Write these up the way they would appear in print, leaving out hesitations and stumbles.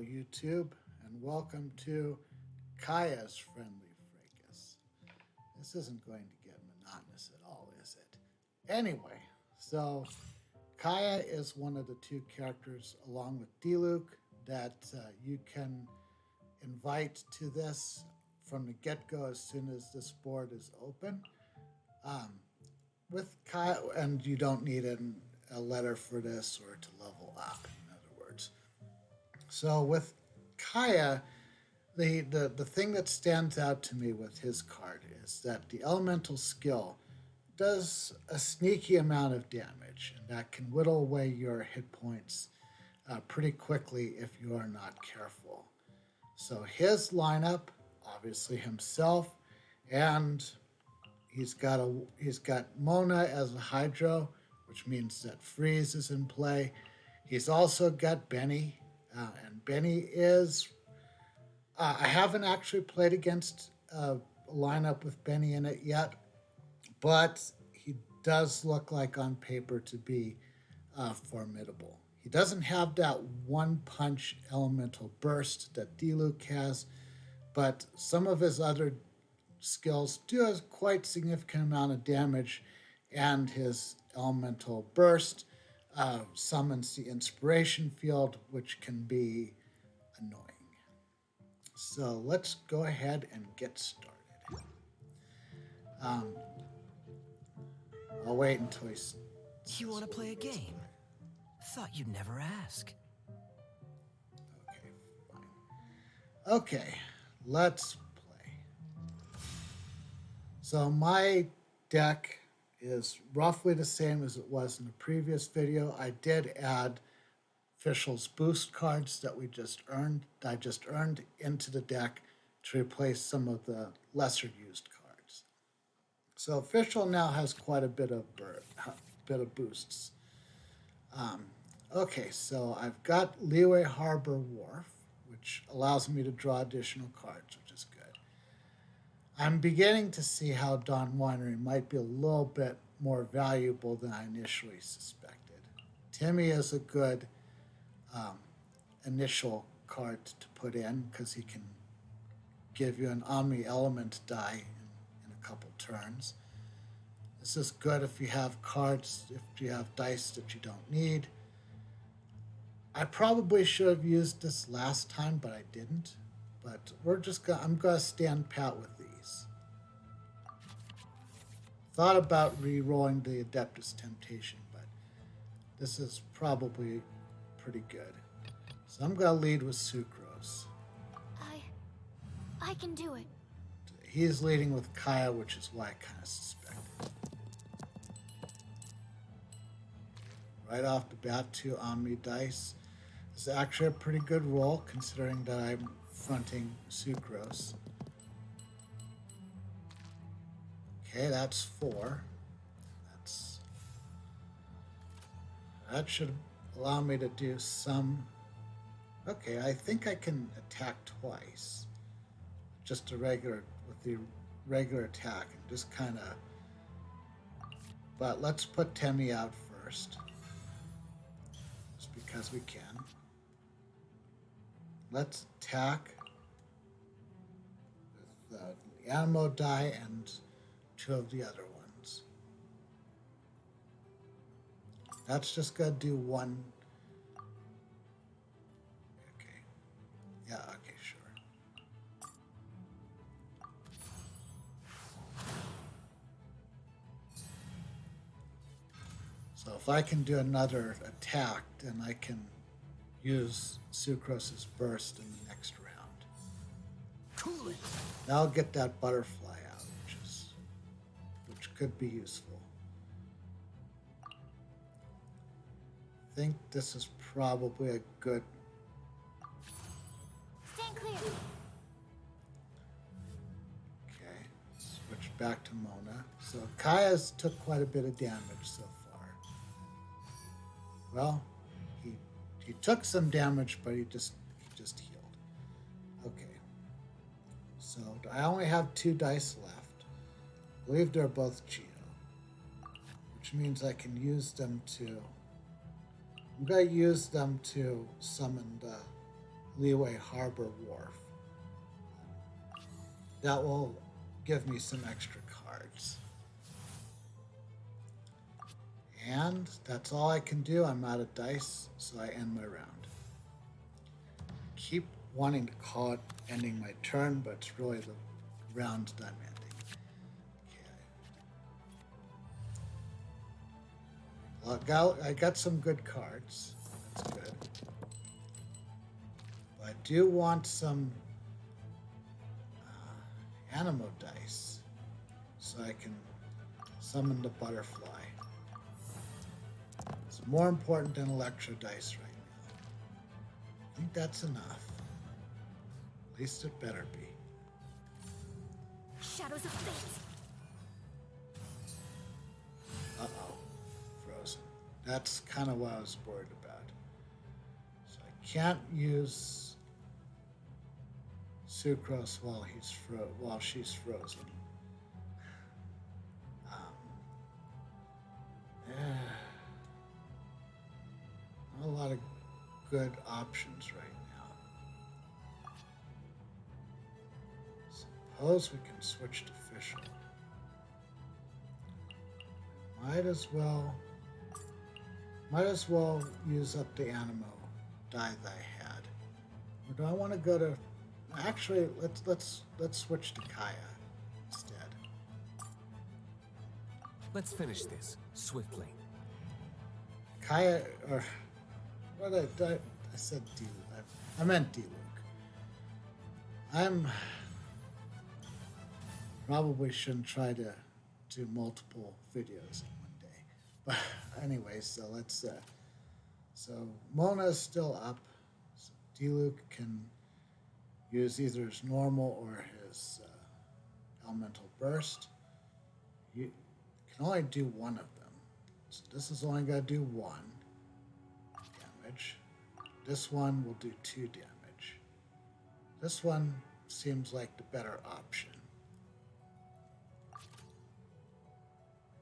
YouTube, and welcome to Kaeya's Friendly Fracas. This isn't going to get monotonous at all, is it? Anyway, so Kaeya is one of the two characters, along with Diluc, that you can invite to this from the get-go as soon as this board is open. Um, with Kaeya, and you don't need a letter for this or to level up, in other words. So with Kaeya, the thing that stands out to me with his card is that the elemental skill does a sneaky amount of damage, and that can whittle away your hit points pretty quickly if you are not careful. So his lineup, obviously himself, and he's got Mona as a Hydro, which means that Freeze is in play. He's also got Benny, and Benny is. I haven't actually played against a lineup with Benny in it yet, but he does look like on paper to be formidable. He doesn't have that one punch elemental burst that Diluc has, but some of his other skills do a quite significant amount of damage, and his elemental burst summons the inspiration field, which can be annoying. So let's go ahead and get started. Um, I'll wait until he's. You want to play a game? Thought you'd never ask. Okay, fine. Okay, let's play. So my deck is roughly the same as it was in the previous video. I did add Official's boost cards that I just earned into the deck to replace some of the lesser used cards. So Official now has quite a bit of boosts. Okay, so I've got Leeway Harbor Wharf, which allows me to draw additional cards, which is good. I'm beginning to see how Dawn Winery might be a little bit more valuable than I initially suspected. Timmy is a good initial card to put in because he can give you an Omni Element die in a couple turns. This is good if you have cards, if you have dice that you don't need. I probably should have used this last time, but I didn't. But I'm gonna stand pat with these. Thought about re-rolling the Adeptus Temptation, but this is probably pretty good. So I'm gonna lead with Sucrose. I can do it. He's leading with Kaeya, which is why I kind of suspected. Right off the bat, 2 Omni dice. This is actually a pretty good roll, considering that I'm fronting Sucrose. Okay, that's 4. That should allow me to do some. Okay, I think I can attack twice. Just with the regular attack, and just kind of. But let's put Temmie out first, just because we can. Let's attack with the Animo die and 2 of the other ones. That's just gonna do 1. Okay. Yeah, okay, sure. So if I can do another attack, then I can use Sucrose's burst in the next round. Cool it. Now I'll get that butterfly out, which could be useful. I think this is probably a good. Stand clear. Okay, switch back to Mona. So Kaeya's took quite a bit of damage so far. Well, he took some damage, but he just healed. Okay. So I only have 2 dice left. I believe they're both Geo, which means I can use them to. I'm gonna use them to summon the Leeway Harbor Wharf. That will give me some extra cards. And that's all I can do. I'm out of dice, so I end my round. Keep wanting to call it ending my turn, but it's really the round that I'm ending. Okay. Well, I got some good cards. That's good. But I do want some Animo dice so I can summon the butterfly. It's more important than Electro dice right now. I think that's enough. At least it better be. Shadows of fate. Uh-oh. Frozen. That's kind of what I was worried about. So I can't use Sucrose while she's frozen. Not a lot of good options right now. Suppose we can switch to Fisher. Might as well use up the Animo die that I had. Or do I want to go to? Actually, let's switch to Kaeya instead. Let's finish this swiftly. Kaeya, or what I said Diluc. I meant Diluc. I'm probably shouldn't try to do multiple videos in one day. But anyway, so let's. So Mona's still up. So Diluc can use either his normal or his elemental burst. You can only do one of them. So this is only going to do 1 damage. This one will do 2 damage. This one seems like the better option.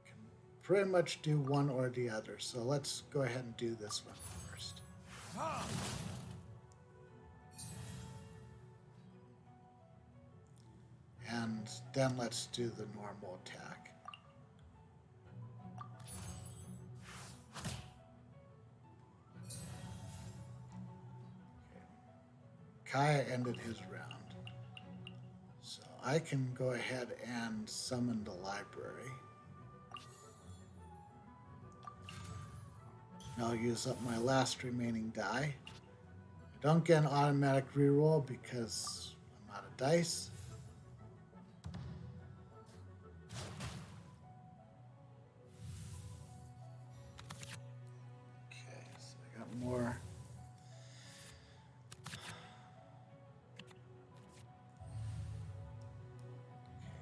Can pretty much do one or the other, so let's go ahead and do this one first. And then let's do the normal attack. Kaeya ended his round. So I can go ahead and summon the library. I'll use up my last remaining die. I don't get an automatic reroll because I'm out of dice. Okay, so I got more.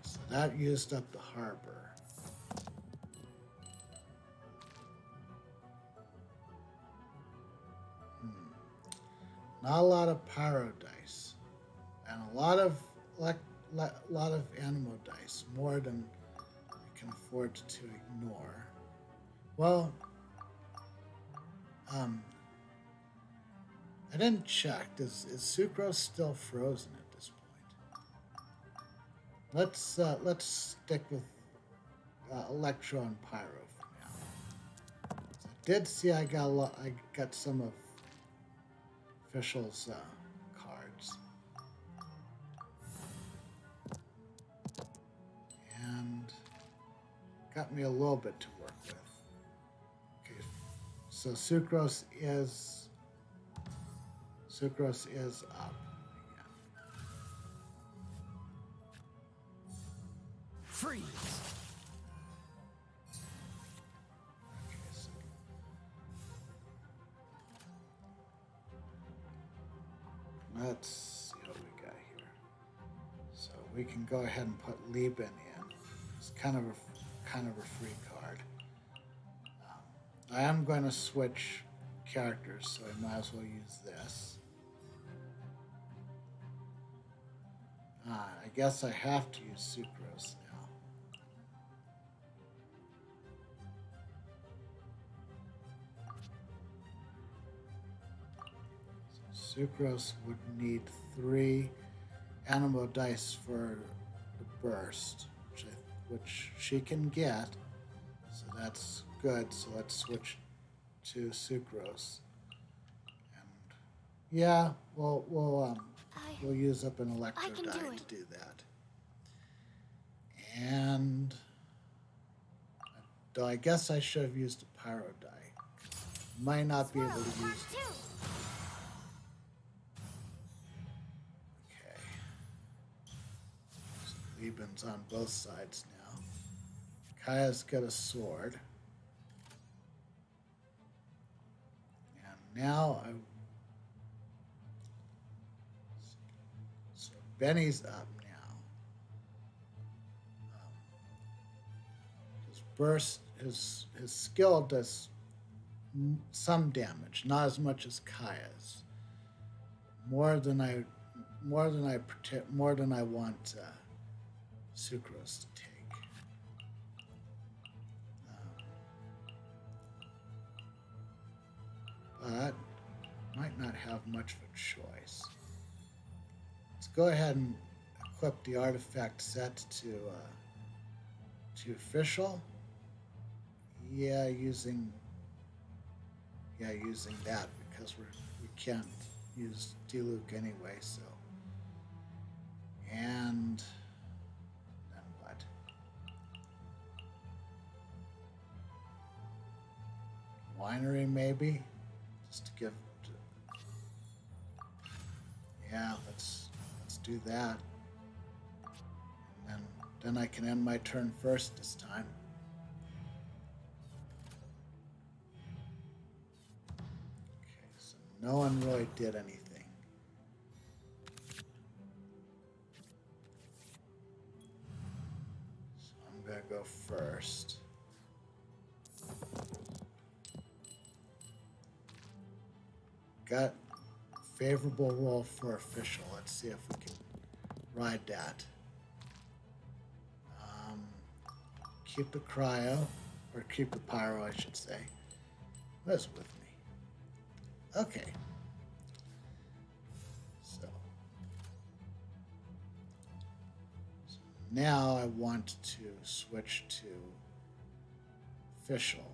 So that used up the harbor. Not a lot of pyro dice, and a lot of Animo dice, more than I can afford to ignore. Well, I didn't check. Is Sucrose still frozen at this point? Let's stick with Electro and Pyro for now. So I did see I got some of Official's cards, and got me a little bit to work with. Okay, so Sucrose is up again. Freeze! Okay, so let's see what we got here. So we can go ahead and put Lieben in. It's kind of a free card. I am going to switch characters, so I might as well use this. I guess I have to use Sucrose now. Sucrose would need 3 Animo dice for the burst, which she can get. So that's good. So let's switch to Sucrose. And yeah, we'll use up an Electro can die do to it. do that. And though I guess I should have used a Pyro die. Might not be able to use. Okay. So Liebman's on both sides now. Kaeya's got a sword. And now so Benny's up now. His burst, his skill does some damage, not as much as Kaeya's. More than I want Sucrose to take. But might not have much of a choice. Let's go ahead and equip the artifact set to official. Yeah, using that because we can't use Diluc anyway. So, and then what? Winery maybe, just to give. Yeah, let's do that. And then I can end my turn first this time. Okay, so no one really did anything. So I'm gonna go first. Got favorable roll for official. Let's see if we can ride that. Keep the cryo, or keep the pyro, I should say. What's with me? Okay. So now I want to switch to official.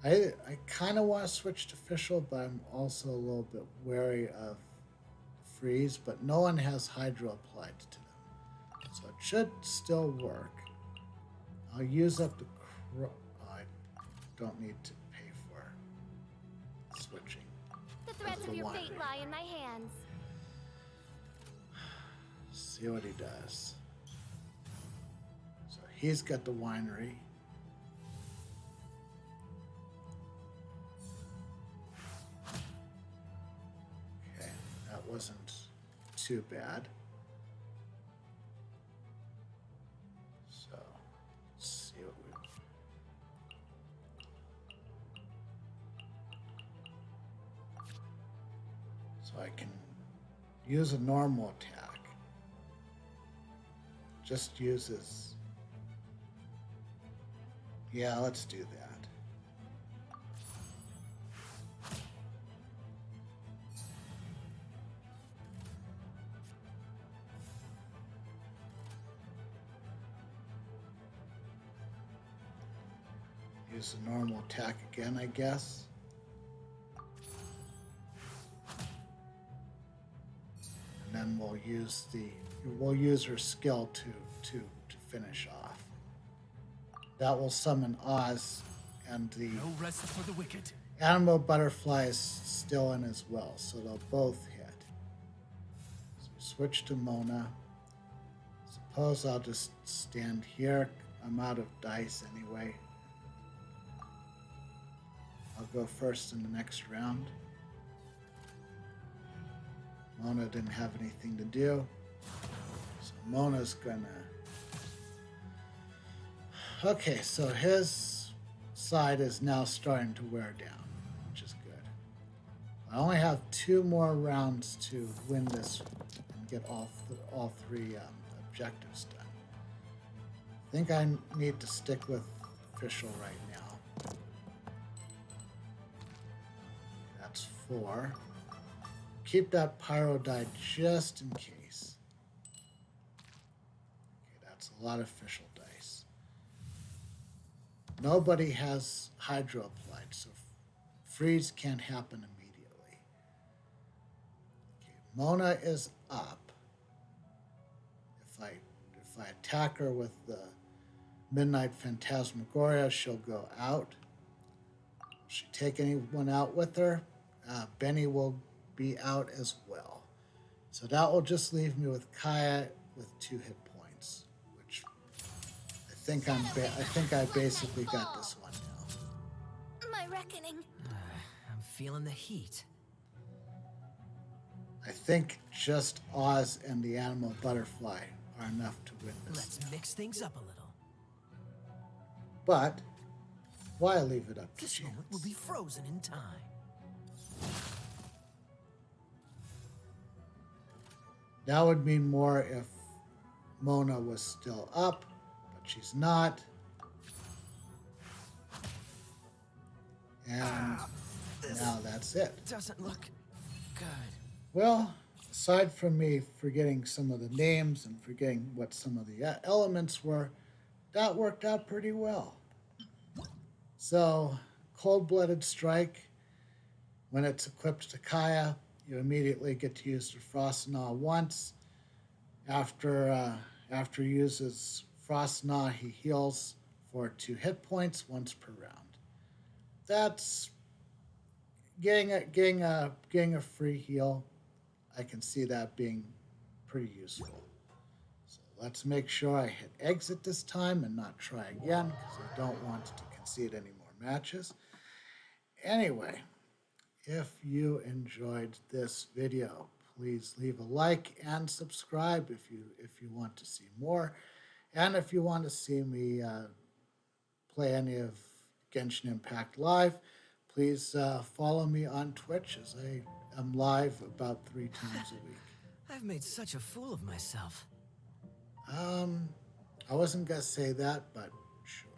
I kind of want to switch to official, but I'm also a little bit wary of freeze. But no one has hydro applied to them, so it should still work. I'll use up the. I don't need to pay for switching. The threads of your fate lie in my hands. See what he does. So he's got the winery. Okay, that wasn't too bad. So let's see what we. So I can use a normal attack. Just uses. Yeah, let's do that. Use the normal attack again, I guess. And then we'll use her skill to finish off. That will summon Oz, and the No rest for the wicked. Animo Butterfly is still in as well, so they'll both hit. So we switch to Mona. Suppose I'll just stand here. I'm out of dice anyway. I'll go first in the next round. Mona didn't have anything to do. So Mona's gonna... Okay, so his side is now starting to wear down, which is good. I only have 2 more rounds to win this and get all 3 objectives done. I think I need to stick with official right now. that's 4. Keep that pyro die just in case. Okay, that's a lot of official dice. Nobody has hydro applied, so freeze can't happen immediately. Okay, Mona is up. If I attack her with the Midnight Phantasmagoria, she'll go out. Will she take anyone out with her? Benny will be out as well. So that will just leave me with Kaeya with 2 hit points, which I think I basically got this one now. My reckoning. I'm feeling the heat. I think just Oz and the animal butterfly are enough to win this. Let's mix things up a little. But why leave it up to This chance? moment will be frozen in time. That would mean more if Mona was still up, but she's not. And now that's it. Doesn't look good. Well, aside from me forgetting some of the names and forgetting what some of the elements were, that worked out pretty well. So, Cold-Blooded Strike, when it's equipped to Kaeya, you immediately get to use the Frost Gnaw once. After he uses Frost Gnaw, he heals for 2 hit points once per round. That's getting a free heal. I can see that being pretty useful. So let's make sure I hit exit this time and not try again, because I don't want to concede any more matches. Anyway, if you enjoyed this video, please leave a like and subscribe if you want to see more. And if you want to see me play any of Genshin Impact live, please follow me on Twitch, as I am live about 3 times a week. I've made such a fool of myself. I wasn't going to say that, but sure.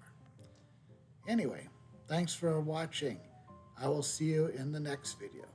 Anyway, thanks for watching. I will see you in the next video.